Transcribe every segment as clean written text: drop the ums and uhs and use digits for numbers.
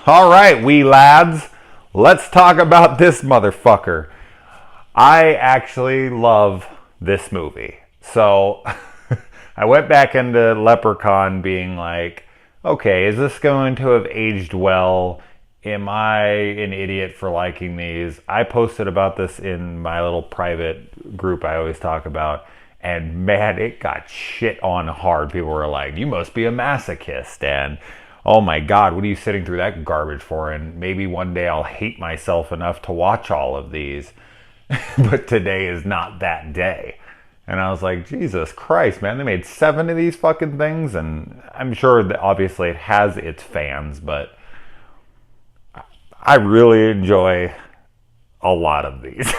All right, wee lads, let's talk about this motherfucker. I actually love this movie. So I went back into Leprechaun being like, okay, is this going to have aged well? Am I an idiot for liking these? I posted about this in my little private group I always talk about. And man, it got shit on hard. People were like, you must be a masochist. And oh my God, what are you sitting through that garbage for? And maybe one day I'll hate myself enough to watch all of these. But today is not that day. And I was like, Jesus Christ, man, they made 7 of these fucking things. And I'm sure that obviously it has its fans, but I really enjoy a lot of these.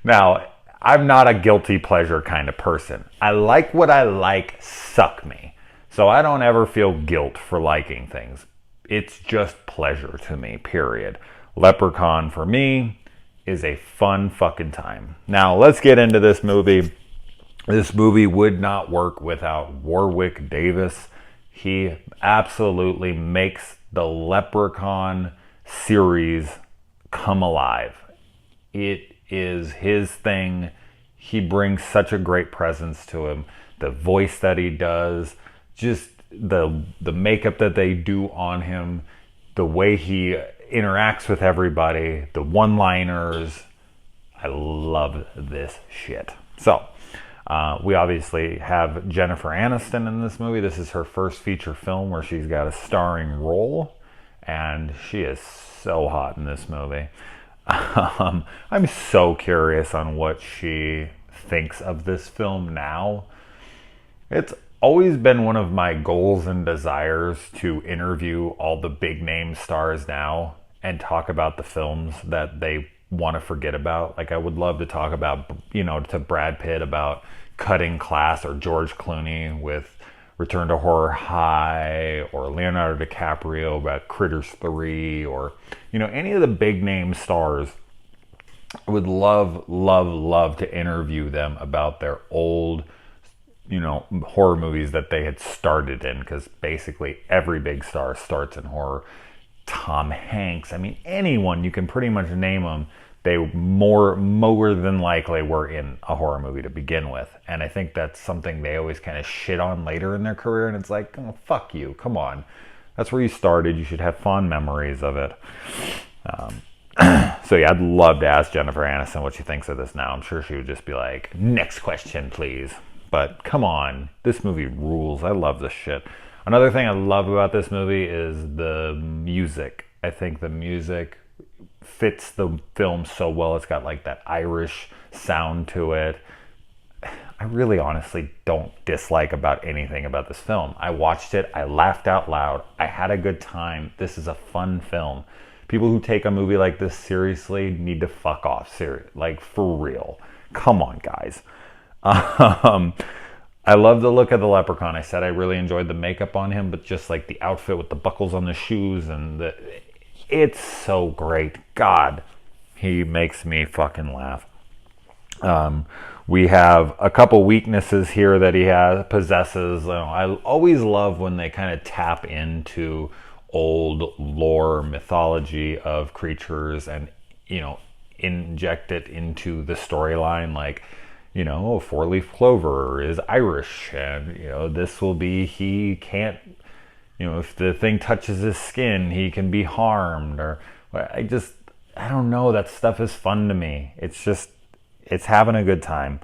Now, I'm not a guilty pleasure kind of person. I like what I like, suck me. So I don't ever feel guilt for liking things. It's just pleasure to me, period. Leprechaun for me is a fun fucking time. Now, let's get into this movie. This movie would not work without Warwick Davis. He absolutely makes the Leprechaun series come alive. It is his thing. He brings such a great presence to him. The voice that he does, just the makeup that they do on him, the way he interacts with everybody, the one-liners. I love this shit. So, we obviously have Jennifer Aniston in this movie. This is her first feature film where she's got a starring role, and she is so hot in this movie. I'm so curious on what she thinks of this film now. It's always been one of my goals and desires to interview all the big name stars now and talk about the films that they want to forget about. Like, I would love to talk about, to Brad Pitt about Cutting Class, or George Clooney with Return to Horror High, or Leonardo DiCaprio about Critters 3, or, any of the big name stars. I would love, love, love to interview them about their old, horror movies that they had started in, because basically every big star starts in horror. Tom Hanks, I mean, anyone, you can pretty much name them. They more than likely were in a horror movie to begin with. And I think that's something they always kind of shit on later in their career. And it's like, oh, fuck you. Come on. That's where you started. You should have fond memories of it. So yeah, I'd love to ask Jennifer Aniston what she thinks of this now. I'm sure she would just be like, next question, please. But come on. This movie rules. I love this shit. Another thing I love about this movie is the music. I think the music fits the film so well. It's got like that Irish sound to it. I really honestly don't dislike about anything about this film. I watched it, I laughed out loud, I had a good time. This is a fun film. People who take a movie like this seriously need to fuck off. Like, for real. Come on, guys. I love the look of the Leprechaun. I said I really enjoyed the makeup on him, but just like the outfit with the buckles on the shoes and it's so great. God, he makes me fucking laugh. We have a couple weaknesses here that he possesses. I always love when they kind of tap into old lore mythology of creatures and, inject it into the storyline. Like, a 4-leaf clover is Irish, and, this will be, he can't, if the thing touches his skin, he can be harmed, or I don't know, that stuff is fun to me. It's having a good time.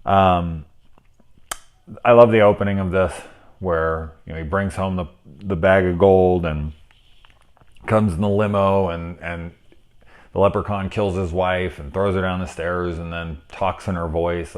I love the opening of this where, he brings home the bag of gold and comes in the limo, and the leprechaun kills his wife and throws her down the stairs and then talks in her voice.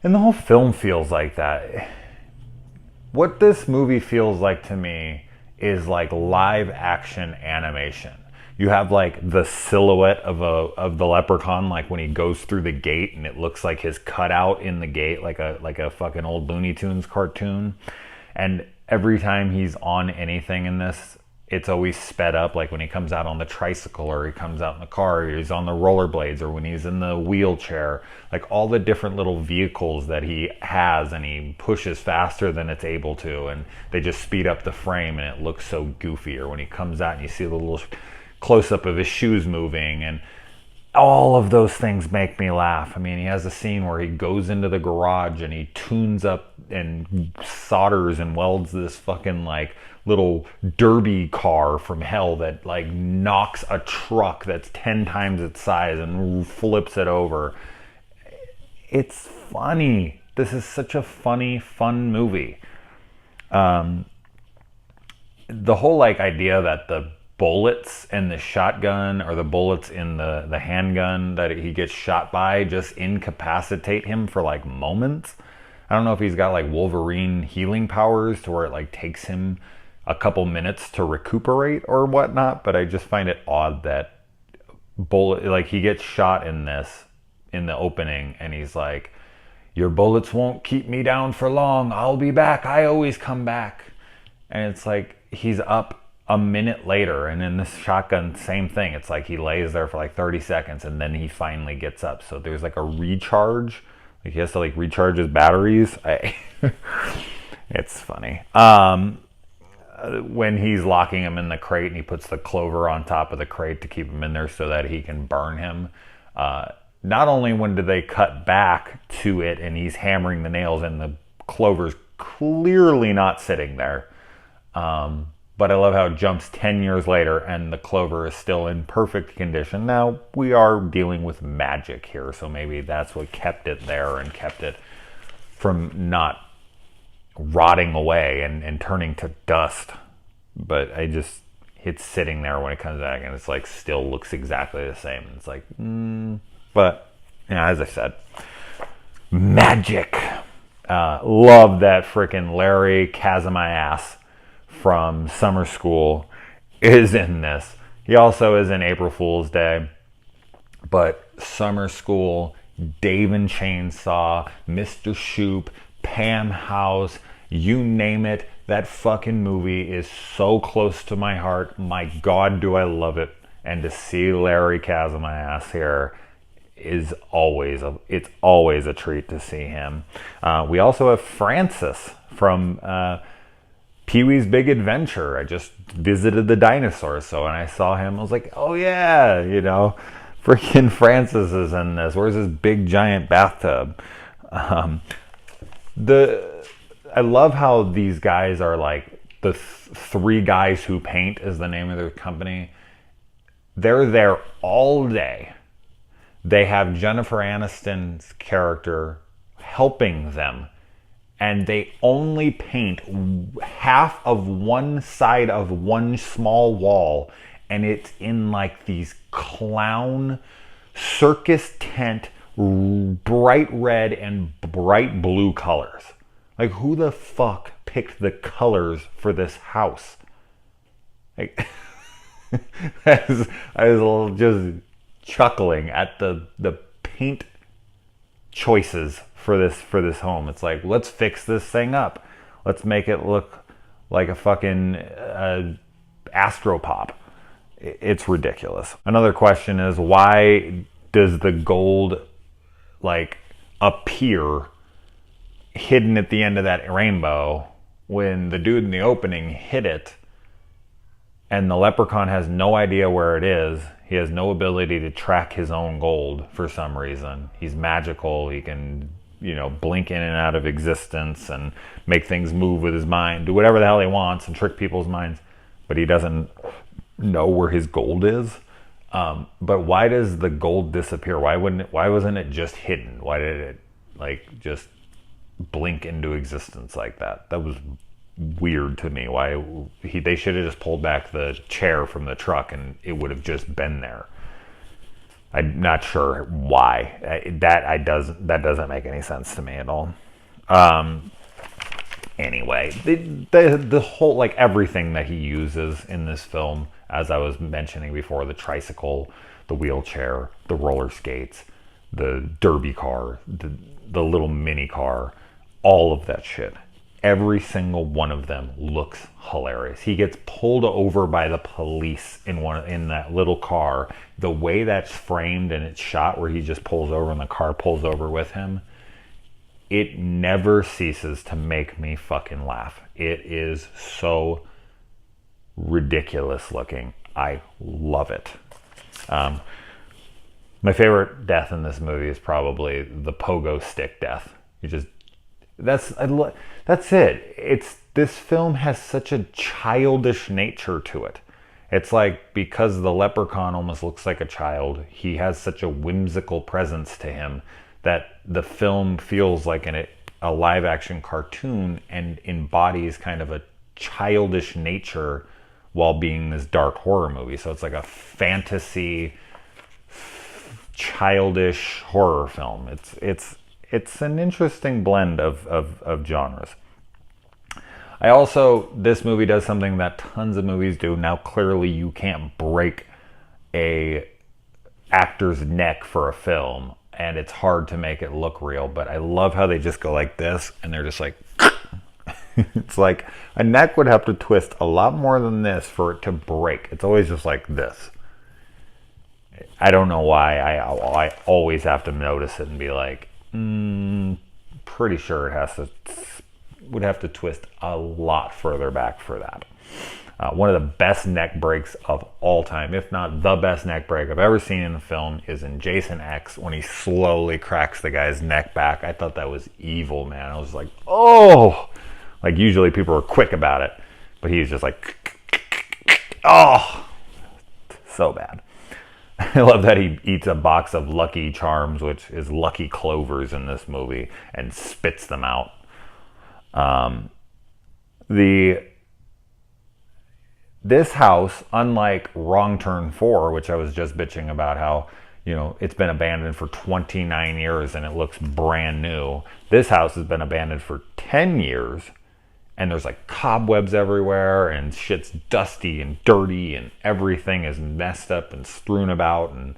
And the whole film feels like that. What this movie feels like to me is like live action animation. You have like the silhouette of the leprechaun, like when he goes through the gate, and it looks like his cutout in the gate, like a fucking old Looney Tunes cartoon. And every time he's on anything in this, it's always sped up, like when he comes out on the tricycle, or he comes out in the car, or he's on the rollerblades, or when he's in the wheelchair, like all the different little vehicles that he has, and he pushes faster than it's able to, and they just speed up the frame and it looks so goofy. Or when he comes out and you see the little close-up of his shoes moving, and all of those things make me laugh. I mean, he has a scene where he goes into the garage and he tunes up and solders and welds this fucking like little derby car from hell that like knocks a truck that's 10 times its size and flips it over. It's funny. This is such a funny, fun movie. The whole like idea that the bullets in the shotgun or the bullets in the handgun that he gets shot by just incapacitate him for like moments. I don't know if he's got like Wolverine healing powers to where it like takes him a couple minutes to recuperate or whatnot, but I just find it odd that like he gets shot in this in the opening and he's like, your bullets won't keep me down for long, I'll be back, I always come back. And it's like he's up a minute later, and in this shotgun, same thing. It's like he lays there for like 30 seconds and then he finally gets up. So there's like a recharge. Like he has to like recharge his batteries. It's funny. When he's locking him in the crate and he puts the clover on top of the crate to keep him in there so that he can burn him. Not only when do they cut back to it and he's hammering the nails and the clover's clearly not sitting there. But I love how it jumps 10 years later and the clover is still in perfect condition. Now, we are dealing with magic here, so maybe that's what kept it there and kept it from not rotting away and turning to dust. But it's sitting there when it comes back and it's like still looks exactly the same. It's like, but, as I said, magic. Love that freaking Larry Kazamayass from Summer School is in this. He also is in April Fool's Day. But Summer School, Dave and Chainsaw, Mr. Shoop, Pam House, you name it, that fucking movie is so close to my heart. My God, do I love it. And to see Larry Kazamayass here is always a treat to see him. We also have Francis from Pee-wee's Big Adventure. I just visited the dinosaurs, so when I saw him, I was like, oh yeah, freaking Francis is in this. Where's his big giant bathtub? I love how these guys are like the three guys who paint is the name of their company. They're there all day. They have Jennifer Aniston's character helping them. And they only paint half of one side of one small wall. And it's in like these clown circus tent, bright red and bright blue colors. Like, who the fuck picked the colors for this house? Like, I was just chuckling at the paint choices for this home. It's like, let's fix this thing up. Let's make it look like a fucking Astropop. It's ridiculous. Another question is, why does the gold like appear hidden at the end of that rainbow when the dude in the opening hit it and the leprechaun has no idea where it is? He has no ability to track his own gold for some reason. He's magical. He can, blink in and out of existence and make things move with his mind, do whatever the hell he wants and trick people's minds. But he doesn't know where his gold is. But why does the gold disappear? Why wasn't it just hidden? Why did it just blink into existence like that? That was weird to me. Why they should have just pulled back the chair from the truck and it would have just been there. I'm not sure why. That doesn't make any sense to me at all. Anyway, the whole, like, everything that he uses in this film, as I was mentioning before, the tricycle, the wheelchair, the roller skates, the derby car, the little mini car, all of that shit. every single one of them looks hilarious. He gets pulled over by the police in that little car. The way that's framed and it's shot, where he just pulls over and the car pulls over with him, it never ceases to make me fucking laugh. It is so ridiculous looking. I love it. My favorite death in this movie is probably the pogo stick death. That's it. This film has such a childish nature to it. It's like, because the leprechaun almost looks like a child, he has such a whimsical presence to him that the film feels like a live action cartoon and embodies kind of a childish nature while being this dark horror movie. So it's like a fantasy, childish horror film. It's an interesting blend of genres. This movie does something that tons of movies do. Now, clearly you can't break a actor's neck for a film, and it's hard to make it look real, but I love how they just go like this, and they're just like, it's like a neck would have to twist a lot more than this for it to break. It's always just like this. I don't know why. I always have to notice it and be like, pretty sure it would have to twist a lot further back for that. One of the best neck breaks of all time, if not the best neck break I've ever seen in a film, is in Jason X, when he slowly cracks the guy's neck back. I thought that was evil, man. I was like, oh! Like, usually people are quick about it, but he's just like, oh! So bad. I love that he eats a box of Lucky Charms, which is Lucky Clovers in this movie, and spits them out. This house, unlike Wrong Turn 4, which I was just bitching about how, it's been abandoned for 29 years and it looks brand new. This house has been abandoned for 10 years, and there's like cobwebs everywhere, and shit's dusty and dirty, and everything is messed up and strewn about, and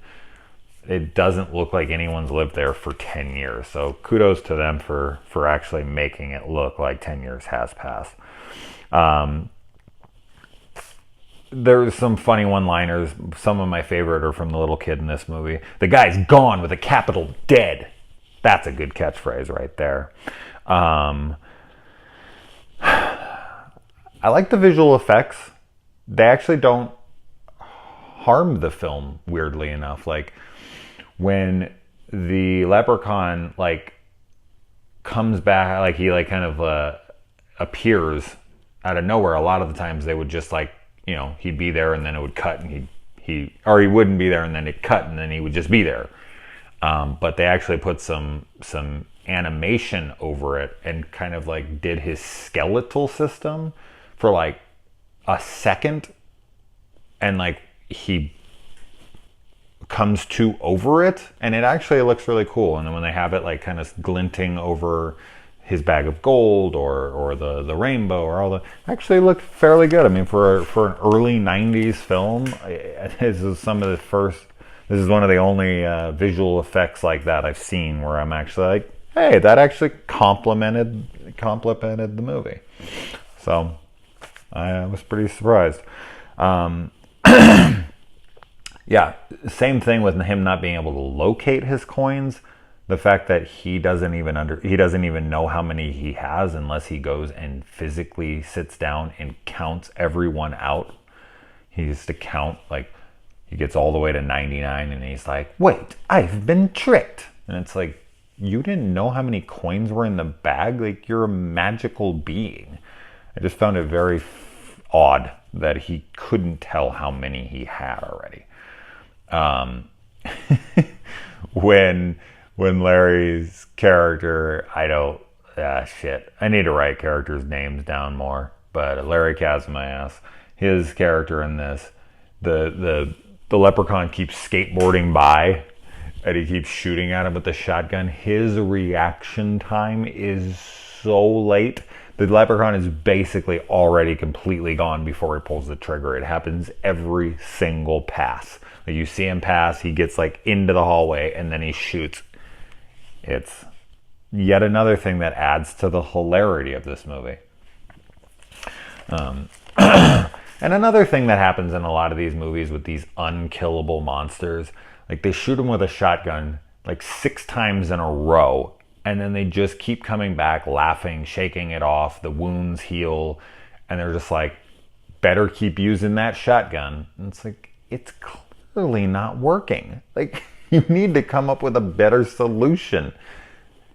it doesn't look like anyone's lived there for 10 years. So kudos to them for actually making it look like 10 years has passed. There's some funny one-liners. Some of my favorite are from the little kid in this movie. The guy's gone with a capital dead. That's a good catchphrase right there. I like the visual effects. They actually don't harm the film, weirdly enough. Like, when the leprechaun comes back, he kind of appears out of nowhere. A lot of the times they would just he'd be there and then it would cut, and he wouldn't be there and then it'd cut and then he would just be there. But they actually put some animation over it and kind of did his skeletal system for a second, and he comes to over it, and it actually looks really cool. And then when they have it kind of glinting over his bag of gold or the rainbow or all actually looked fairly good. I mean, for an early 90s film, this is one of the only visual effects like that I've seen where I'm actually like, hey, that actually complimented the movie. So I was pretty surprised. Yeah, same thing with him not being able to locate his coins. The fact that he doesn't even know how many he has unless he goes and physically sits down and counts everyone out. He used to count, he gets all the way to 99 and he's like, wait, I've been tricked. And it's like, you didn't know how many coins were in the bag? You're a magical being. I just found it very odd that he couldn't tell how many he had already. When Larry's character, I need to write characters' names down more, but Larry Kazmaas, his character in this, the leprechaun keeps skateboarding by and he keeps shooting at him with the shotgun. His reaction time is so late. The leprechaun is basically already completely gone before he pulls the trigger. It happens every single pass. You see him pass, he gets into the hallway, and then he shoots. It's yet another thing that adds to the hilarity of this movie. And another thing that happens in a lot of these movies with these unkillable monsters, like they shoot them with a shotgun like 6 times in a row, and then they just keep coming back, laughing, shaking it off, the wounds heal, and they're just like, better keep using that shotgun. And it's like, it's clearly not working. Like, you need to come up with a better solution.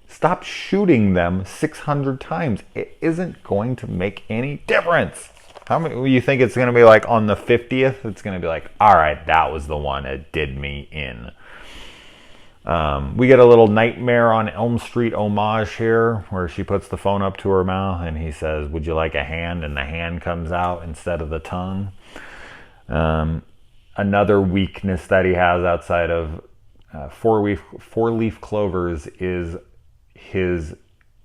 Stop shooting them 600 times. It isn't going to make any difference. How many you think it's going to be like on the 50th? It's going to be like, all right, that was the one that did me in. We get a little Nightmare on Elm Street homage here, where she puts the phone up to her mouth and he says, would you like a hand? And the hand comes out instead of the tongue. Another weakness that he has outside of four-leaf clovers is his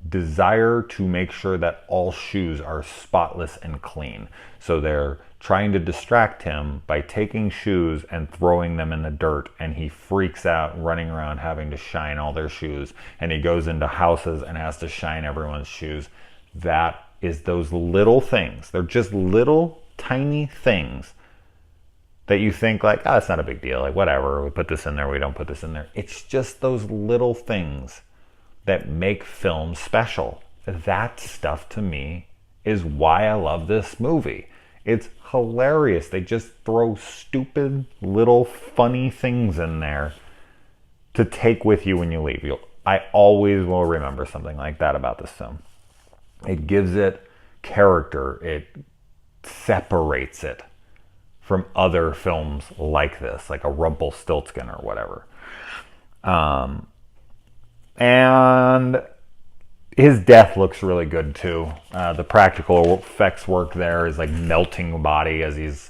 desire to make sure that all shoes are spotless and clean. So they're trying to distract him by taking shoes and throwing them in the dirt, and he freaks out running around having to shine all their shoes, and he goes into houses and has to shine everyone's shoes. That is those little things. They're just little tiny things that you think like, oh, it's not a big deal, like whatever, we put this in there, we don't put this in there. It's just those little things that make films special. That stuff to me is why I love this movie. It's hilarious. They just throw stupid little funny things in there to take with you when you leave. I always will remember something like that about this film. It gives it character. It separates it from other films like this, like a Rumpelstiltskin or whatever. And his death looks really good too. The practical effects work there is like melting the body as he's,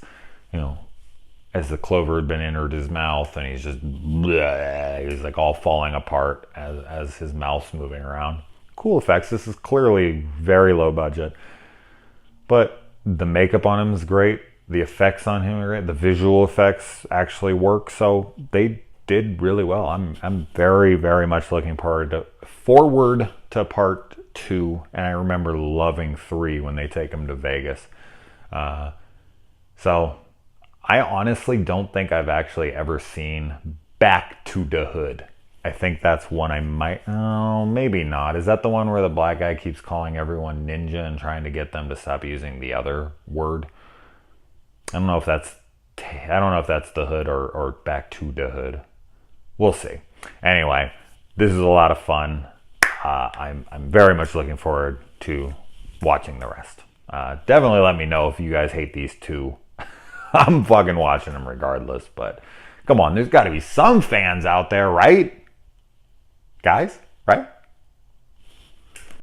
as the clover had been entered his mouth, and he's just, he's like all falling apart as his mouth's moving around. Cool effects. This is clearly very low budget, but the makeup on him is great. The effects on him are great. The visual effects actually work, so they did really well. I'm very, very much looking forward to part 2, and I remember loving 3 when they take him to Vegas. So I honestly don't think I've actually ever seen Back to the Hood. I think that's one I might, maybe not. Is that the one where the black guy keeps calling everyone ninja and trying to get them to stop using the other word? I don't know if that's the Hood or Back to the Hood. We'll see. Anyway, this is a lot of fun. I'm very much looking forward to watching the rest. Definitely let me know if you guys hate these two. I'm fucking watching them regardless, but come on, there's got to be some fans out there, right? Guys, right?